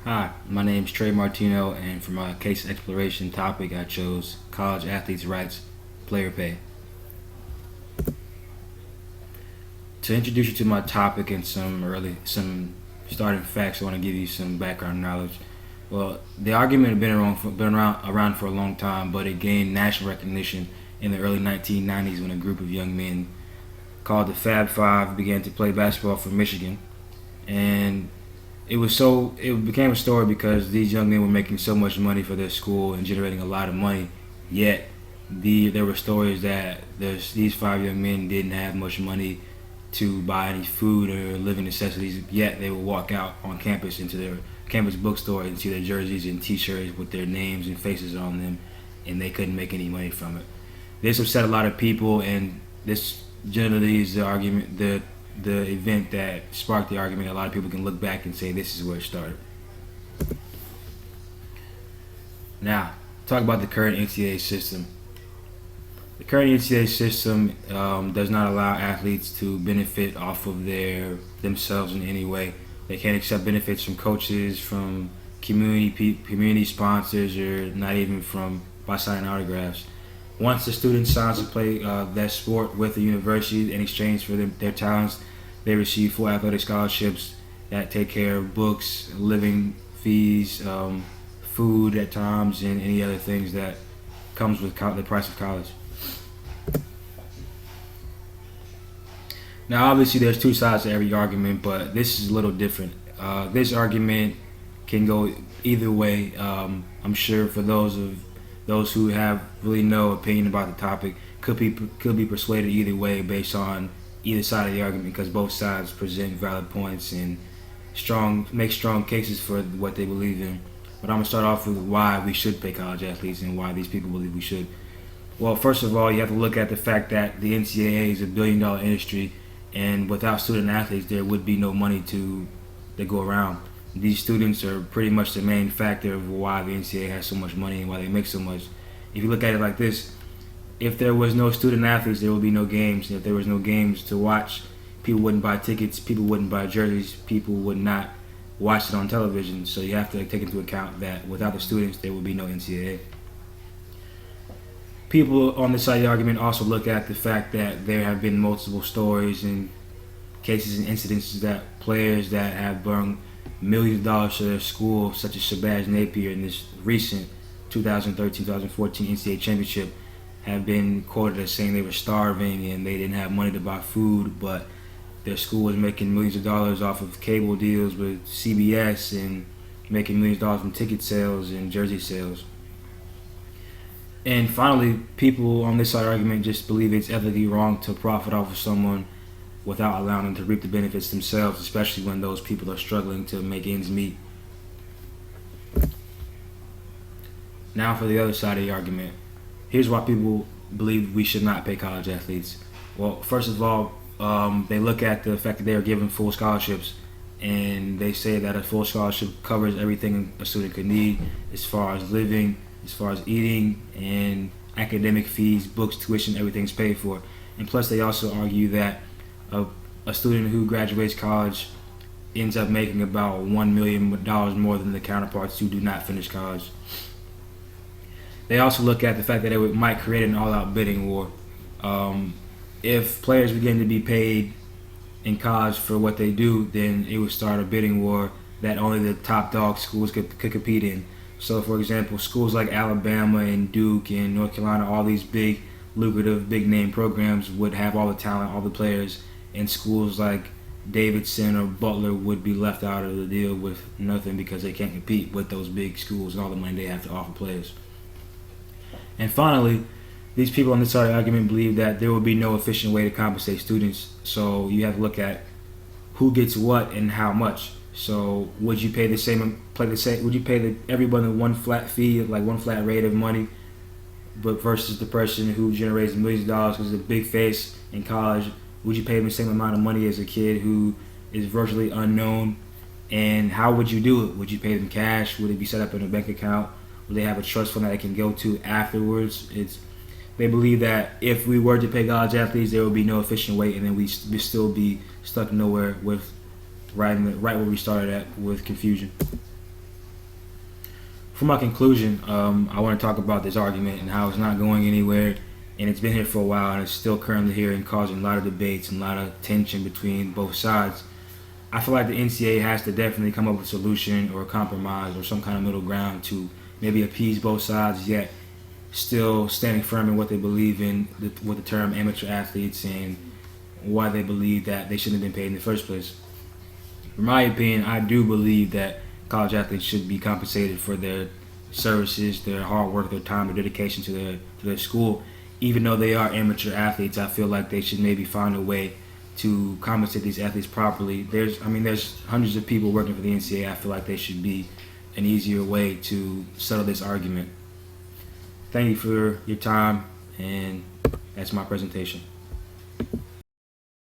Hi, my name is Trey Martino, and for my case exploration topic, I chose college athletes' rights, player pay. To introduce you to my topic and some starting facts, I want to give you some background knowledge. Well, the argument had been around for a long time, but it gained national recognition in the early 1990s when a group of young men called the Fab Five began to play basketball for Michigan, and it became a story because these young men were making so much money for their school and generating a lot of money. Yet there were stories that these five young men didn't have much money to buy any food or living necessities. Yet they would walk out on campus into their campus bookstore and see their jerseys and T-shirts with their names and faces on them, and they couldn't make any money from it. This upset a lot of people, and this generally is the argument the event that sparked the argument. A lot of people can look back and say this is where it started. Now, talk about the current NCAA system. The current NCAA system does not allow athletes to benefit off of themselves in any way. They can't accept benefits from coaches, from community sponsors, or not even from by signing autographs. Once the student signs to play that sport with the university in exchange for their talents, they receive full athletic scholarships that take care of books, living fees, food at times, and any other things that comes with the price of college. Now, obviously, there's two sides to every argument, but this is a little different. This argument can go either way. I'm sure for those who have really no opinion about the topic could be persuaded either way based on either side of the argument, because both sides present valid points and make strong cases for what they believe in. But I'm gonna start off with why we should pay college athletes and why these people believe we should. Well, first of all, you have to look at the fact that the NCAA is a billion-dollar industry, and without student athletes, there would be no money to go around. These students are pretty much the main factor of why the NCAA has so much money and why they make so much. If you look at it like this, if there was no student athletes, there would be no games. And if there was no games to watch, people wouldn't buy tickets, people wouldn't buy jerseys, people would not watch it on television. So you have to take into account that without the students, there would be no NCAA. People on this side of the argument also look at the fact that there have been multiple stories and cases and incidences that players that have burned millions of dollars to their school, such as Shabazz Napier in this recent 2013-2014 NCAA championship, have been quoted as saying they were starving and they didn't have money to buy food, but their school was making millions of dollars off of cable deals with CBS and making millions of dollars from ticket sales and jersey sales. And finally, people on this side of the argument just believe it's ethically wrong to profit off of someone without allowing them to reap the benefits themselves, especially when those people are struggling to make ends meet. Now for the other side of the argument. Here's why people believe we should not pay college athletes. Well, first of all, they look at the fact that they are given full scholarships, and they say that a full scholarship covers everything a student could need as far as living, as far as eating, and academic fees, books, tuition, everything's paid for. And plus, they also argue that a student who graduates college ends up making about $1 million more than the counterparts who do not finish college. They also look at the fact that it might create an all-out bidding war. If players begin to be paid in college for what they do, then it would start a bidding war that only the top dog schools could compete in. So, for example, schools like Alabama and Duke and North Carolina, all these big, lucrative, big-name programs would have all the talent, all the players, and schools like Davidson or Butler would be left out of the deal with nothing because they can't compete with those big schools and all the money they have to offer players. And finally, these people on this side of the argument believe that there will be no efficient way to compensate students. So you have to look at who gets what and how much. So would you pay the same? Would you pay everyone one flat fee, like one flat rate of money, but versus the person who generates millions of dollars because of a big face in college? Would you pay them the same amount of money as a kid who is virtually unknown? And how would you do it? Would you pay them cash? Would it be set up in a bank account? Would they have a trust fund that they can go to afterwards? They believe that if we were to pay college athletes, there would be no efficient way, and then we'd still be stuck nowhere with right where we started at with confusion. for my conclusion, I want to talk about this argument and how it's not going anywhere, and it's been here for a while, and it's still currently here and causing a lot of debates and a lot of tension between both sides. I feel like the NCAA has to definitely come up with a solution or a compromise or some kind of middle ground to maybe appease both sides, yet still standing firm in what they believe in with the term amateur athletes and why they believe that they shouldn't have been paid in the first place. In my opinion, I do believe that college athletes should be compensated for their services, their hard work, their time, their dedication to their school. Even though they are amateur athletes, I feel like they should maybe find a way to compensate these athletes properly. There's hundreds of people working for the NCAA. I feel like there should be an easier way to settle this argument. Thank you for your time, and that's my presentation.